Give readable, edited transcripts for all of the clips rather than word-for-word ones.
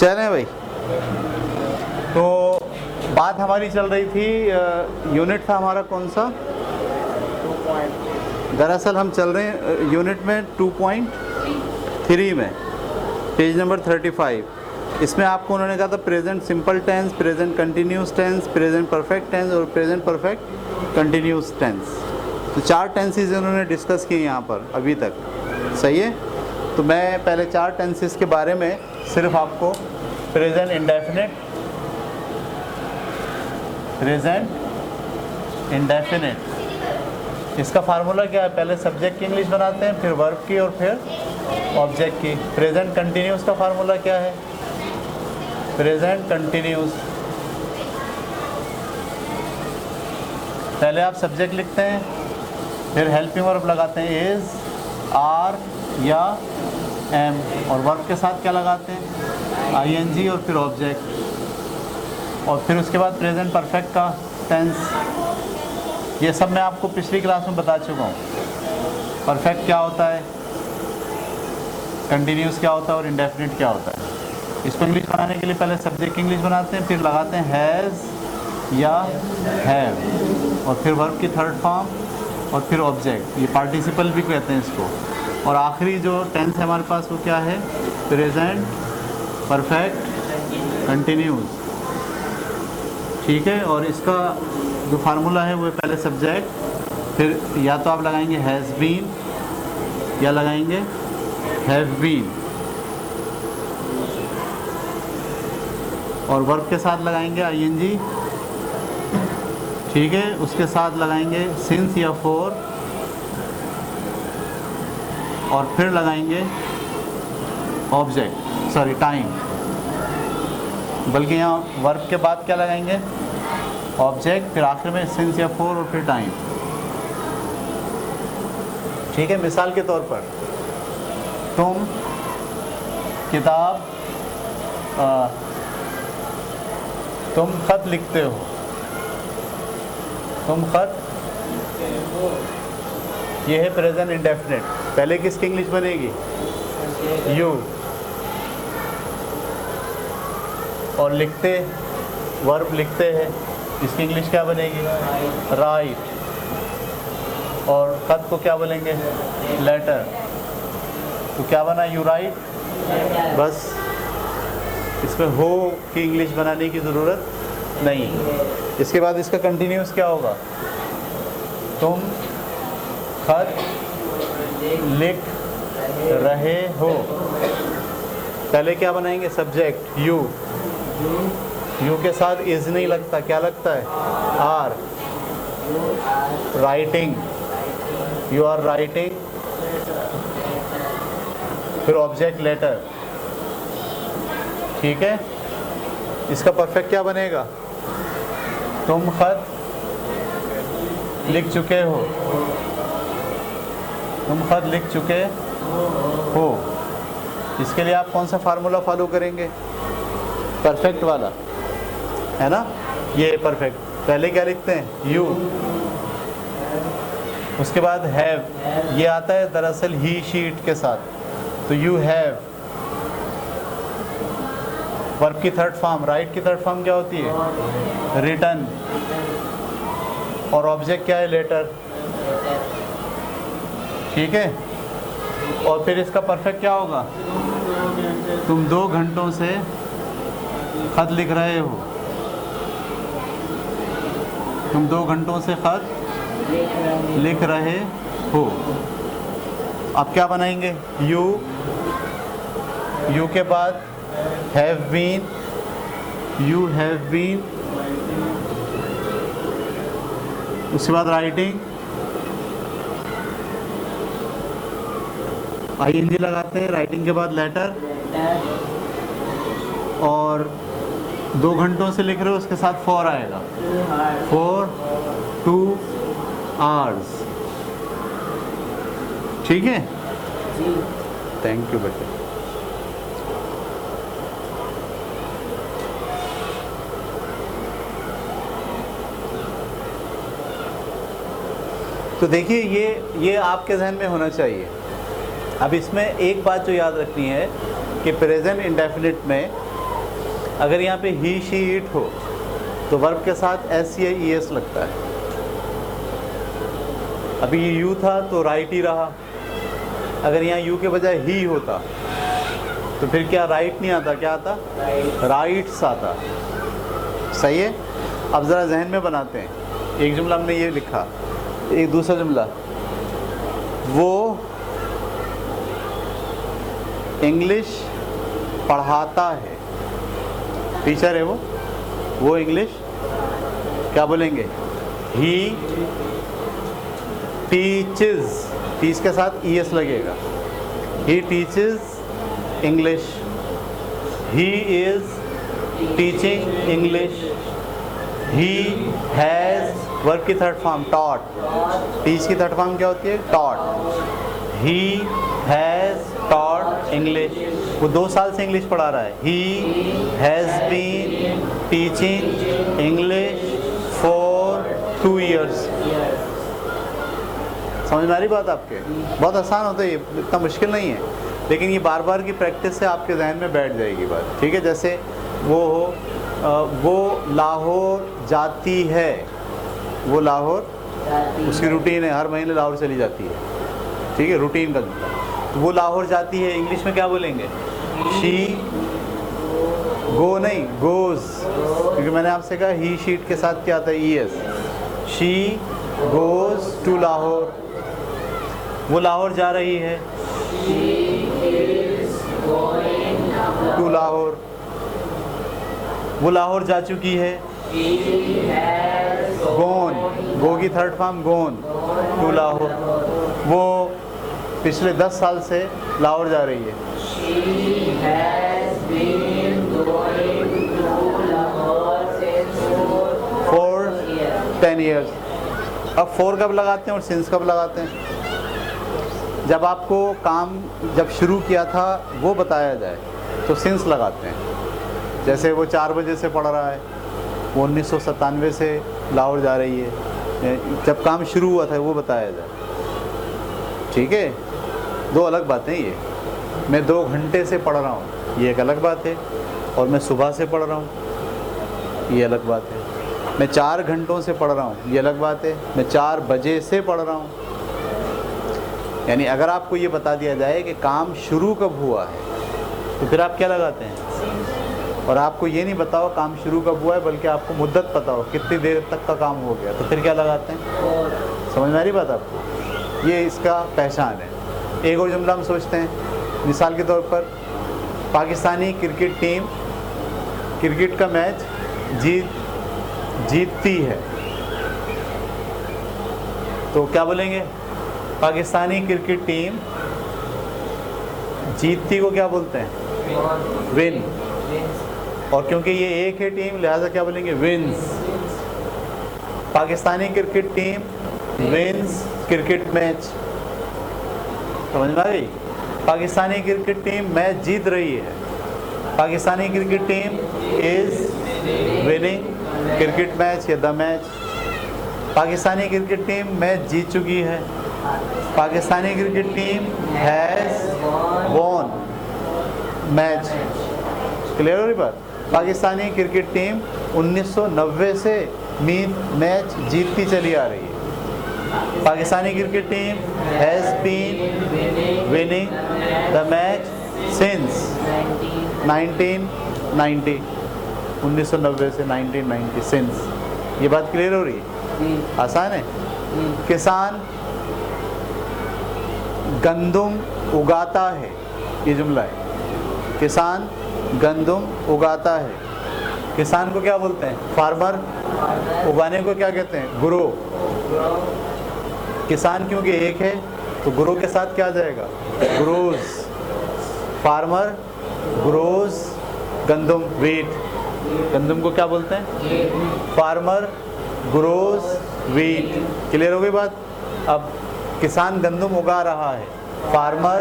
चलें भाई, तो बात हमारी चल रही थी, यूनिट था हमारा कौन सा? दरअसल हम चल रहे हैं यूनिट में 2.3 में, पेज नंबर 35। इसमें आपको उन्होंने कहा था present simple tense, present continuous tense, present perfect tense और प्रेजेंट परफेक्ट कंटिन्यूस टेंस। तो 4 टेंसेस उन्होंने डिस्कस किए यहाँ पर अभी तक, सही है। तो मैं पहले 4 टेंसेस के बारे में सिर्फ आपको प्रेजेंट इंडेफिनिट, प्रेजेंट इंडेफिनिट, इसका फार्मूला क्या है? पहले सब्जेक्ट की इंग्लिश बनाते हैं, फिर वर्ब की और फिर ऑब्जेक्ट की। प्रेजेंट कंटिन्यूस का फार्मूला क्या है? प्रेजेंट कंटिन्यूस, पहले आप सब्जेक्ट लिखते हैं, फिर हेल्पिंग वर्ब लगाते हैं, इज, आर या एम, और वर्ब के साथ क्या लगाते हैं? आईएनजी और फिर ऑब्जेक्ट, और फिर उसके बाद प्रेजेंट परफेक्ट का टेंस। ये सब मैं आपको पिछली क्लास में बता चुका हूँ। परफेक्ट क्या होता है, कंटिन्यूस क्या होता है और इंडेफिनिट क्या होता है। इसको इंग्लिश बनाने के लिए पहले सब्जेक्ट की इंग्लिश बनाते हैं, फिर लगाते हैं हैज़ या हैव, और फिर वर्ब की थर्ड फॉर्म, और फिर ऑब्जेक्ट, ये पार्टिसिपल भी कहते हैं इसको। और आखिरी जो टेंस है हमारे पास वो क्या है? प्रेजेंट परफेक्ट कंटिन्यूस, ठीक है। और इसका जो फार्मूला है वो पहले सब्जेक्ट, फिर या तो आप लगाएंगे हैज़ बीन या लगाएंगे हैव बीन, और वर्ब के साथ लगाएंगे आईएनजी, ठीक है। उसके साथ लगाएंगे सिंस या फॉर, और फिर लगाएंगे ऑब्जेक्ट, सॉरी टाइम, बल्कि यहाँ वर्ब के बाद क्या लगाएंगे? ऑब्जेक्ट, फिर आखिर में सिंस या फॉर और फिर टाइम, ठीक है। मिसाल के तौर पर तुम किताब, तुम खत लिखते हो, तुम खत, ये है प्रेजेंट इंडेफिनिट। पहले किसकी इंग्लिश बनेगी? यू, और लिखते, वर्ब लिखते हैं, इसकी इंग्लिश क्या बनेगी? राइट, और खत को क्या बोलेंगे? लेटर। तो क्या बना? यू राइट, बस इसमें हो की इंग्लिश बनाने की ज़रूरत नहीं। इसके बाद इसका कंटिन्यूस क्या होगा? तुम खत लिख रहे हो, पहले क्या बनाएंगे? सब्जेक्ट यू, यू के साथ इज नहीं लगता, क्या लगता है? Are. Writing, you are writing, फिर ऑब्जेक्ट लेटर, ठीक है। इसका परफेक्ट क्या बनेगा? तुम खत लिख चुके हो, तुम खत लिख चुके हो। इसके लिए आप कौन सा फार्मूला फॉलो करेंगे? परफेक्ट वाला, है ना। ये परफेक्ट, पहले क्या लिखते हैं? यू, उसके बाद हैव, ये आता है दरअसल ही शीट के साथ, तो यू हैव। वर्ब की थर्ड फॉर्म, राइट की थर्ड फॉर्म क्या होती है? रिटन, और ऑब्जेक्ट क्या है? लेटर, ठीक है। और फिर इसका परफेक्ट क्या होगा? तुम 2 घंटों से खत लिख रहे हो, तुम 2 घंटों से खत लिख रहे हो। अब क्या बनाएंगे? यू, यू के बाद have been, you have been, उसके बाद राइटिंग, आईएनजी लगाते हैं, राइटिंग के बाद लेटर, और 2 घंटों से लिख रहे हो, उसके साथ फॉर आएगा, फॉर 2 आवर्स, ठीक है। थैंक यू बेटा। तो देखिए ये आपके जहन में होना चाहिए। अब इसमें एक बात जो याद रखनी है कि प्रेजेंट इंडेफिनिट में अगर यहाँ पे ही शी इट हो तो वर्ब के साथ एस या ई एस लगता है। अभी ये यू था तो राइट ही रहा। अगर यहाँ यू के बजाय ही होता तो फिर क्या राइट नहीं आता, क्या आता, राइट्स आता। सही है। अब ज़रा जहन में बनाते हैं। एक जुमला हमने ये लिखा, एक दूसरा जुमला, वो इंग्लिश पढ़ाता है। टीचर है वो इंग्लिश क्या बोलेंगे, ही टीचेस, टीच के साथ ई एस लगेगा, he teaches English, he is teaching English, he has, verb की थर्ड फॉर्म टॉट, टीच की थर्ड फॉर्म क्या होती है, taught, he has taught English, वो 2 साल से इंग्लिश पढ़ा रहा है। He has been teaching English for 2 years। समझ में आ रही बात आपके? बहुत आसान होता है ये, इतना मुश्किल नहीं है, लेकिन ये बार बार की प्रैक्टिस से आपके जहन में बैठ जाएगी बात। ठीक है, जैसे वो लाहौर जाती है, वो लाहौर, उसकी रूटीन है, हर महीने लाहौर चली जाती है। ठीक है, रूटीन का जुमला। तो वो लाहौर जाती है, इंग्लिश में क्या बोलेंगे, शी, गो नहीं, गोज, क्योंकि मैंने आपसे कहा ही शीट के साथ क्या आता है, E S. She goes to Lahore, वो लाहौर जा रही है, टू लाहौर, वो लाहौर जा चुकी है, गोन, गो की third form gone, to Lahore, वो पिछले 10 साल से लाहौर जा रही है। For 10 years। अब फॉर कब लगाते हैं और सिंस कब लगाते हैं? जब आपको काम जब शुरू किया था वो बताया जाए तो सिंस लगाते हैं। जैसे वो 4 बजे से पढ़ रहा है, वो 1997 से लाहौर जा रही है, जब काम शुरू हुआ था वो बताया जाए। ठीक है, 2 अलग बातें ये। मैं 2 घंटे से पढ़ रहा हूँ, ये एक अलग बात है, और मैं सुबह से पढ़ रहा हूँ, ये अलग बात है। मैं 4 घंटों से पढ़ रहा हूँ, ये अलग बात है। मैं 4 बजे से पढ़ रहा हूँ। यानी अगर आपको ये बता दिया जाए कि काम शुरू कब हुआ है तो फिर आप क्या लगाते हैं? और आपको ये नहीं बताओ काम शुरू कब हुआ है, बल्कि आपको मुद्दत पता हो कितनी देर तक का काम हो गया, तो फिर क्या लगाते हैं? समझ में आ रही बात आपको? ये इसका पहचान है। एक और जुमला हम सोचते हैं, मिसाल के तौर पर पाकिस्तानी क्रिकेट टीम क्रिकेट का मैच जीतती है, तो क्या बोलेंगे? पाकिस्तानी क्रिकेट टीम जीतती को क्या बोलते हैं? विन। और क्योंकि ये एक है टीम, लिहाजा क्या बोलेंगे? Wins. Pakistani cricket team wins cricket match. समझ में आ गई? पाकिस्तानी क्रिकेट टीम मैच जीत रही है। Pakistani cricket team is winning cricket match या the match. Pakistani cricket team match जीत चुकी है। Pakistani cricket team has won match. Clear हो रही बात? पाकिस्तानी क्रिकेट टीम 1990 से मैच जीतती चली आ रही है। Pakistani cricket team has been winning the match since 1990। 1990 से 1990 सिंस। ये बात क्लियर हो रही है? आसान है। किसान गंदुम उगाता है, ये जुमला है। किसान गंदुम उगाता है। किसान को क्या बोलते हैं? फार्मर। उगाने को क्या कहते हैं? ग्रो। किसान क्योंकि एक है तो ग्रो के साथ क्या आ जाएगा? ग्रोज। फार्मर ग्रोज गंदुम, वीट। गंदुम को क्या बोलते हैं? Farmer grows wheat. क्लियर हो गई बात? अब किसान गंदुम उगा रहा है, फार्मर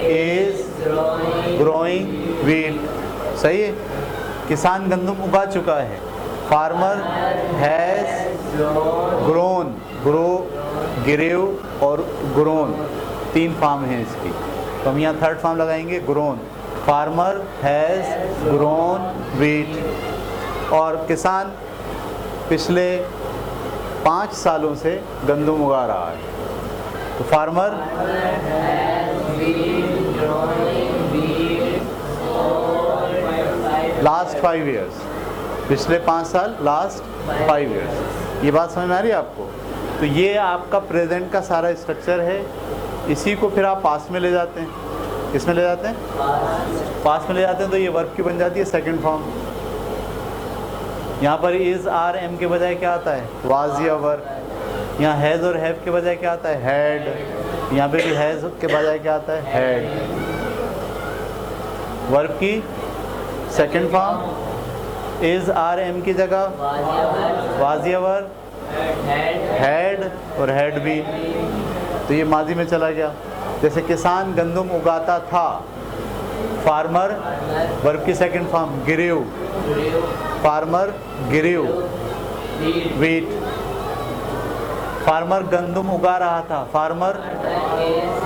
इज ग्रोइंग वीट। सही है? किसान गंदुम उगा चुका है, फार्मर हैज़ ग्रोन। ग्रो, गिरेव और ग्रोन 3 फॉर्म हैं इसकी, तो हम यहाँ 3rd फॉर्म लगाएंगे grown. Farmer has grown wheat. और किसान पिछले 5 सालों से गंदम उगा रहा है। तो फार्मर लास्ट 5 ईयर्स, पिछले 5 साल, लास्ट 5 ईयर्स। ये बात समझ में आ रही है आपको? तो ये आपका प्रेजेंट का सारा स्ट्रक्चर है। इसी को फिर आप पास में ले जाते हैं। किसमें ले जाते हैं? पास में ले जाते हैं। तो ये वर्ब की बन जाती है सेकंड फॉर्म। यहाँ पर इज़ आर एम के बजाय क्या आता है? वाज या वर। यहाँ हैज़ और हैव के बजाय क्या आता है? हैड। यहाँ पे भी हैज़ के बजाय क्या आता है? हैड। वर्ब की second form is are am की जगह वाज या वर, हैड और हैड भी। तो ये माजी में चला गया। जैसे किसान गंदम उगाता था, फार्मर वर्ब की second form grew, farmer grew wheat. Farmer गंदम उगा रहा था, फार्मर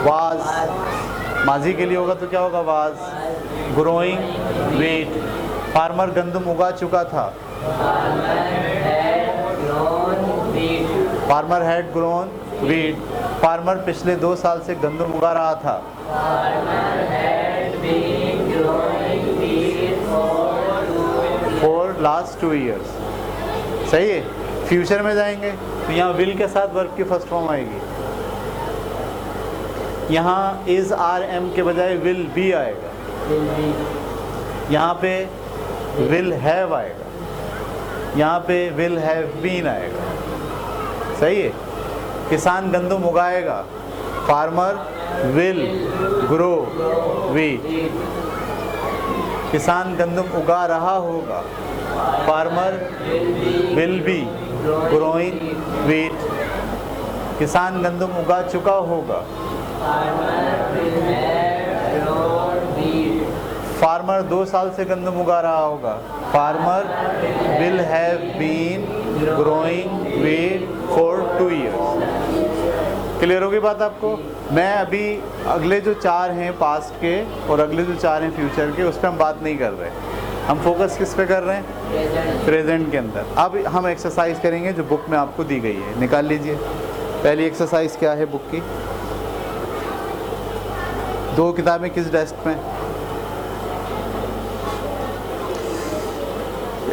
वाज। माजी के लिए होगा तो क्या होगा? Was growing wheat. फार्मर गंदम उगा चुका था, farmer had grown wheat. Farmer पिछले 2 साल से गंदम उगा रहा था, फॉर लास्ट 2 ईयर्स। सही है। फ्यूचर में जाएंगे तो यहाँ विल के साथ वर्ब की फर्स्ट फॉर्म आएगी। यहाँ इज़ आर एम के बजाय विल बी आएगा। यहाँ पे विल हैव आएगा, यहाँ पे विल हैव बीन आएगा। सही है। किसान गंदम उगाएगा, फार्मर विल ग्रो वीट। किसान गंदम उगा रहा होगा, farmer will be growing wheat. किसान गंदम उगा चुका होगा, फार्मर 2 साल से गंदम उगा रहा होगा, farmer will have been growing wheat for 2 years. Clear होगी बात आपको? मैं अभी अगले जो 4 हैं पास्ट के और अगले जो 4 हैं फ्यूचर के, उस पर हम बात नहीं कर रहे। हम फोकस किस पे कर रहे हैं? प्रेजेंट के अंदर। अब हम एक्सरसाइज करेंगे जो बुक में आपको दी गई है। निकाल लीजिए। पहली एक्सरसाइज क्या है बुक की? 2 किताबें किस डेस्क में?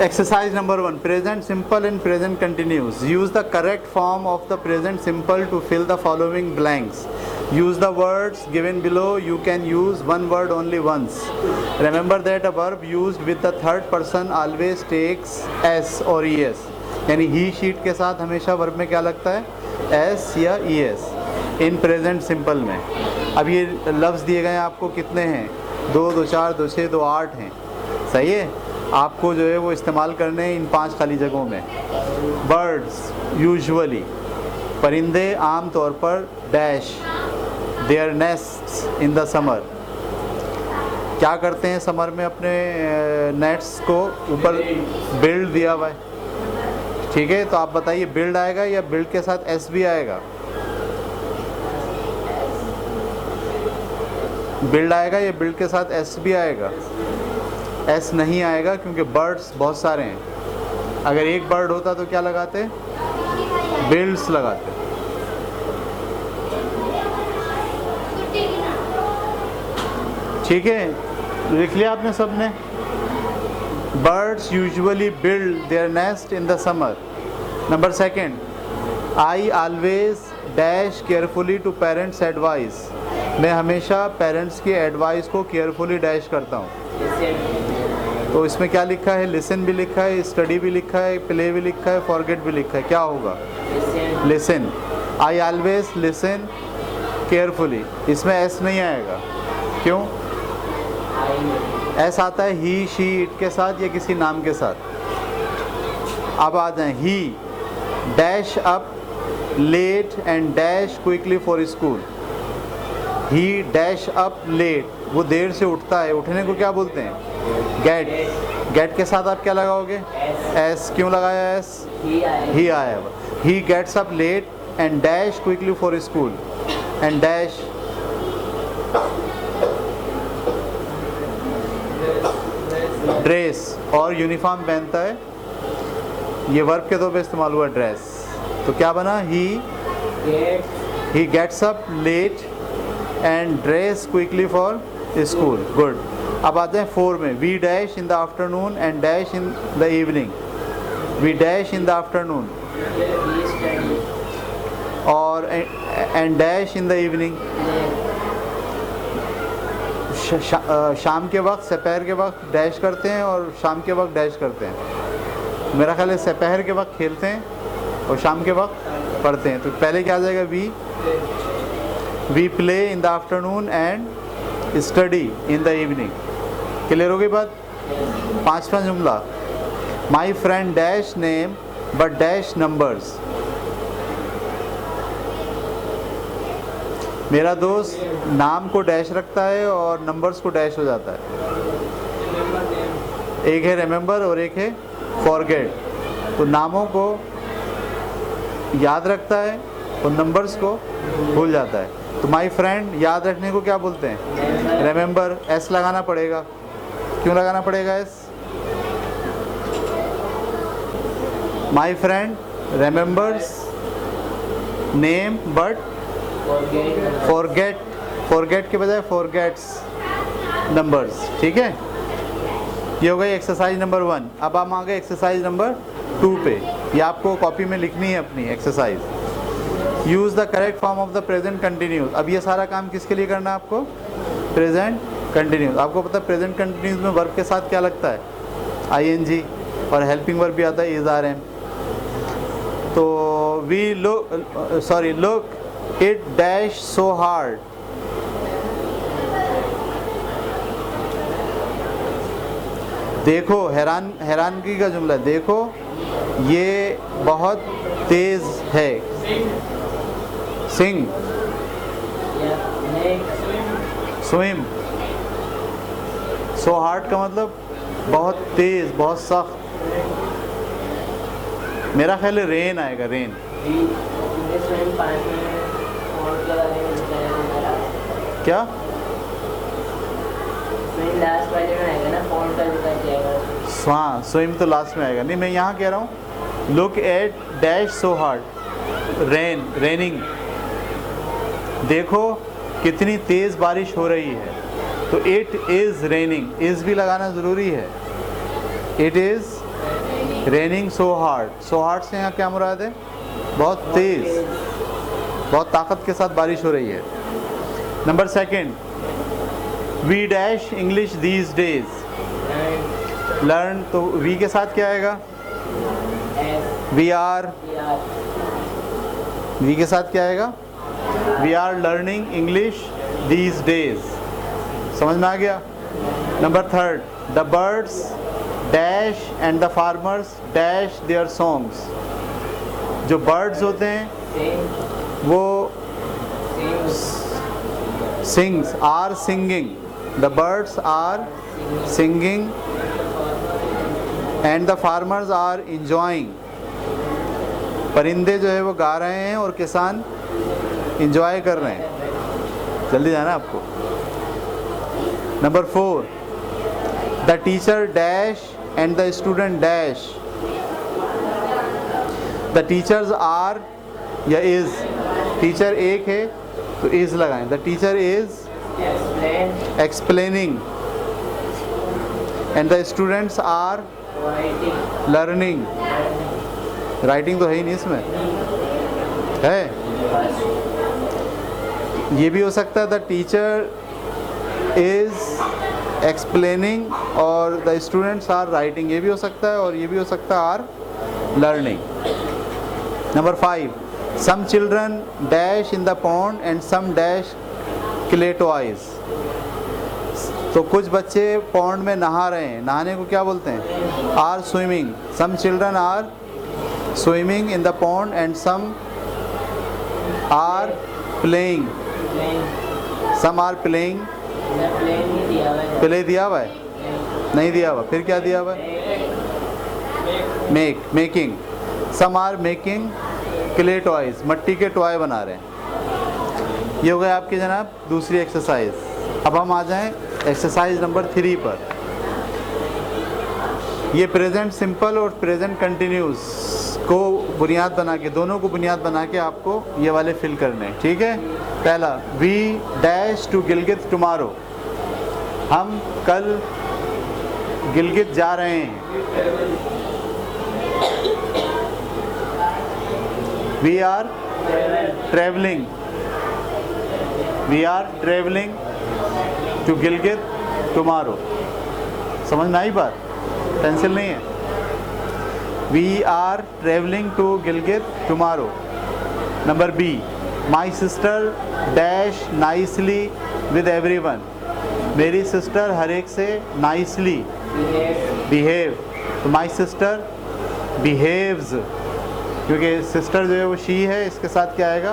Exercise number 1, present simple and present continuous. Use the correct form of the present simple to fill the following blanks. Use the words given below. You can use one word only once. Remember that a verb used with the third person always takes s or es. यानी he sheet के साथ हमेशा verb में क्या लगता है? s या es. In present simple में। अब ये लफ्ज़ दिए गए हैं आपको, कितने हैं? 2, 2, 4, 2, 6, 2, 8 हैं। सही है। आपको जो है वो इस्तेमाल करने हैं इन 5 खाली जगहों में। बर्ड्स यूजुअली, परिंदे आम तौर पर, dash there nests in the summer. क्या करते हैं समर में? अपने नेट्स को ऊपर बिल्ड दिया हुआ है। ठीक है। तो आप बताइए बिल्ड आएगा या बिल्ड के साथ एस भी आएगा? बिल्ड आएगा या बिल्ड के साथ एस भी आएगा? एस नहीं आएगा क्योंकि बर्ड्स बहुत सारे हैं। अगर एक बर्ड होता तो क्या लगाते? बिल्ड्स लगाते। ठीक है। लिख लिया आपने सबने? Birds usually build their nest in the summer. Number 2, I always dash carefully to parents advice. मैं हमेशा पेरेंट्स की एडवाइस को केयरफुली डैश करता हूँ। तो इसमें क्या लिखा है? लिसन भी लिखा है, स्टडी भी लिखा है, प्ले भी लिखा है, फॉरगेट भी लिखा है। क्या होगा? Listen. I always listen carefully. इसमें एस नहीं आएगा। क्यों? एस आता है ही, शी, इट के साथ या किसी नाम के साथ। अब आ जाए he dash up late and dash quickly for school. He dash up late, वो देर से उठता है। उठने को क्या बोलते हैं? गेट। गेट के साथ आप क्या लगाओगे? एस। क्यों लगाया एस? ही आया। He gets up late and dash quickly for school and dash dress और यूनिफॉर्म पहनता है, ये वर्ब के तौर पे इस्तेमाल हुआ ड्रेस, तो क्या बना? He gets up late and dress quickly for school. Good. अब आते हैं 4 में, we dash in the afternoon and dash in the evening. We dash in the afternoon और and dash in the evening. शाम के वक्त, दोपहर के वक्त डैश करते हैं और शाम के वक्त डैश करते हैं। मेरा ख्याल है दोपहर के वक्त खेलते हैं और शाम के वक्त पढ़ते हैं। तो पहले क्या आ जाएगा? We play in the afternoon and study in the evening. Clear हो गई बात? 5वां जुमला, my friend dash name but dash numbers. मेरा दोस्त नाम को डैश रखता है और नंबर्स को डैश हो जाता है। एक है रिमेंबर और एक है फॉरगेट। तो नामों को याद रखता है और नंबर्स को भूल जाता है। तो माई फ्रेंड याद रखने को क्या बोलते हैं? रिमेंबर। एस लगाना पड़ेगा। क्यों लगाना पड़ेगा S? My friend remembers name but forget के बजाय फॉरगेट्स नंबर्स। ठीक है, ये हो गई एक्सरसाइज नंबर 1। अब हम आ गए एक्सरसाइज नंबर 2 पे। ये आपको कॉपी में लिखनी है अपनी exercise. Use the correct form of the present continuous. अब ये सारा काम किसके लिए करना है आपको? Present continuous. आपको पता है प्रेजेंट कंटिन्यूस में वर्ब के साथ क्या लगता है? ING, और हेल्पिंग वर्ब भी आता है इज RM। तो look it dash so hard. देखो, हैरानगी का जुमला, देखो ये बहुत तेज है। सिंग, स्विम। सो हार्ड का मतलब बहुत तेज, बहुत सख्त। मेरा ख्याल है रेन आएगा, रेन। क्या? हाँ, स्विम तो लास्ट में आएगा। नहीं, मैं यहाँ कह रहा हूँ look at dash so hard raining. देखो कितनी तेज़ बारिश हो रही है। तो इट इज़ रेनिंग, इज़ भी लगाना ज़रूरी है। It is raining so hard. So hard से यहाँ क्या मुराद है? बहुत तेज़, बहुत ताकत के साथ बारिश हो रही है। Number 2, we dash English these days. Learn, तो वी के साथ क्या आएगा? We are. वी के साथ क्या आएगा? We are learning English these days. समझ में आ गया? Number 3, the birds dash and the farmers dash their songs. जो बर्ड्स होते हैं वो sings, are singing. The birds are singing and the farmers are enjoying. परिंदे जो है वो गा रहे हैं और किसान इंजॉय कर रहे हैं। जल्दी जाना आपको। Number 4, the teacher dash and the student dash. The teachers are या इज। टीचर एक है तो इज लगाएं। The teacher is explaining and the students are learning. Writing तो है ही नहीं इसमें, है? ये भी हो सकता है द टीचर इज एक्सप्लेनिंग और द स्टूडेंट्स आर राइटिंग। ये भी हो सकता है और ये भी हो सकता है are learning. Number 5, some children dash in the pond and some dash clay toys। तो कुछ बच्चे पॉन्ड में नहा रहे हैं। नहाने को क्या बोलते हैं? Are swimming. some children are swimming in the pond and some are playing। some are playing। Play दिया हुआ है? नहीं दिया हुआ। फिर क्या दिया हुआ है? Making. some are making clay toys, मट्टी के टॉय बना रहे हैं। ये हो गया आपकी जनाब दूसरी एक्सरसाइज। अब हम आ जाएं एक्सरसाइज नंबर 3 पर। ये प्रेजेंट सिंपल और प्रेजेंट कंटिन्यूस को बुनियाद बना के, दोनों को बुनियाद बना के आपको ये वाले फिल करने हैं, ठीक है। पहला, we dash to Gilgit tomorrow, हम कल गिलगित जा रहे हैं। We are travelling, we are travelling to Gilgit tomorrow. समझ में आई बात? पेंसिल नहीं है। We are travelling to Gilgit tomorrow. Number B, my sister dash nicely with everyone, मेरी सिस्टर हर एक से नाइसली बिहेव, तो माई सिस्टर बिहेव्स, क्योंकि सिस्टर जो है वो शी है, इसके साथ क्या आएगा?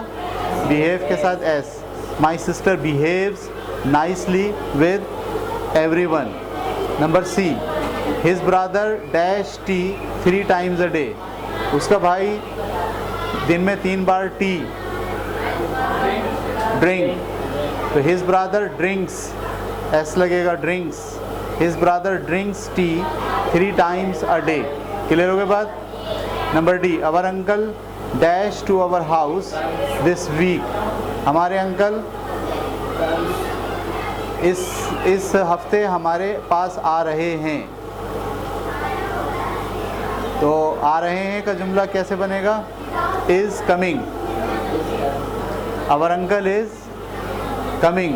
बिहेव के साथ S. My sister behaves nicely with everyone. Number C, his brother dash tea 3 times a day, उसका भाई दिन में 3 बार टी ड्रिंक, तो हिज ब्रदर ड्रिंक्स, एस लगेगा, drinks, his brother drinks tea 3 times a day। Clear हो गए बात? Number D, our uncle dash to our house this week, हमारे अंकल इस हफ्ते हमारे पास आ रहे हैं। तो आ रहे हैं का जुमला कैसे बनेगा? Is coming, our uncle is coming,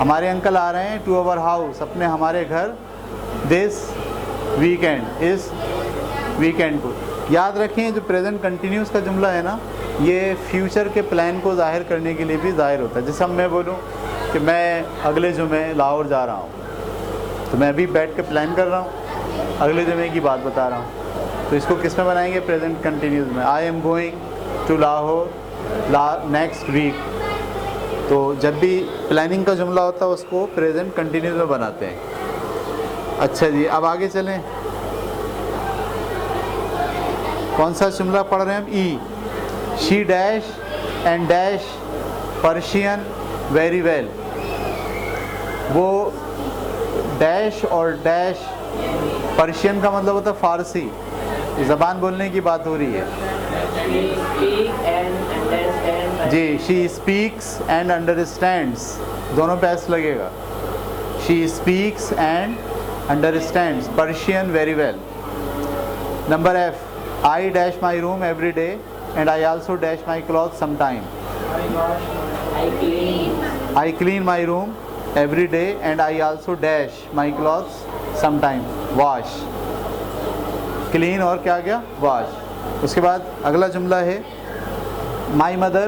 हमारे अंकल आ रहे हैं टू अवर हाउस, अपने हमारे घर, दिस वीकेंड, इस वीकेंड को। याद रखें जो प्रेजेंट कंटिन्यूस का जुमला है ना, ये फ्यूचर के प्लान को जाहिर करने के लिए भी ज़ाहिर होता है। जैसे अब मैं बोलूँ कि मैं अगले जुमे लाहौर जा रहा हूँ, तो मैं अभी बैठ के प्लान कर रहा हूँ, अगले जुमे की बात बता रहा हूँ, तो इसको किस में बनाएंगे? प्रेजेंट कंटिन्यूस में। I am going to Lahore next week, तो जब भी प्लानिंग का जुमला होता है उसको प्रेजेंट कंटिन्यूस में बनाते हैं। अच्छा जी, अब आगे चलें। कौन सा जुमला पढ़ रहे हैं हम? E, she dash and dash Persian very well, वो डैश और डैश पर्शियन का मतलब होता है फारसी, ज़बान बोलने की बात हो रही है जी। शी स्पीक्स एंड अंडरस्टैंड्स, दोनों पे एस लगेगा। She speaks and understands Persian very well. Number F, I dash my room every day and I also dash my cloth sometime, I clean my room every day and I also dash my clothes sometime, wash, clean और क्या गया? wash। उसके बाद अगला जुमला है, my mother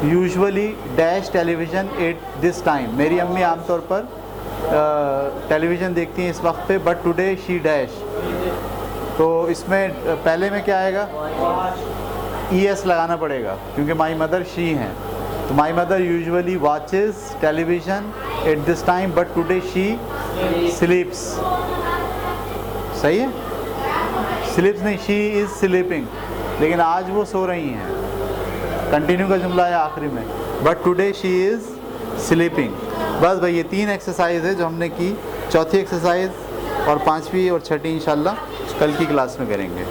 usually dash television at this time, मेरी अम्मी आमतौर पर टेलीविज़न देखती हैं इस वक्त पे, but today she dash, तो इसमें पहले में क्या आएगा? ES लगाना पड़ेगा क्योंकि my mother she हैं, तो my mother usually watches television at this time but today she स्लीप्स। सही है? स्लीप्स नहीं, शी इज़ स्लीपिंग, लेकिन आज वो सो रही हैं। कंटिन्यू का जुमला है आखिरी में, but today she is sleeping. बस भाई ये 3 एक्सरसाइज है जो हमने की। चौथी एक्सरसाइज और 5वीं और 6ठी इंशाल्लाह कल की क्लास में करेंगे।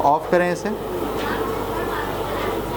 ऑफ करें इसे।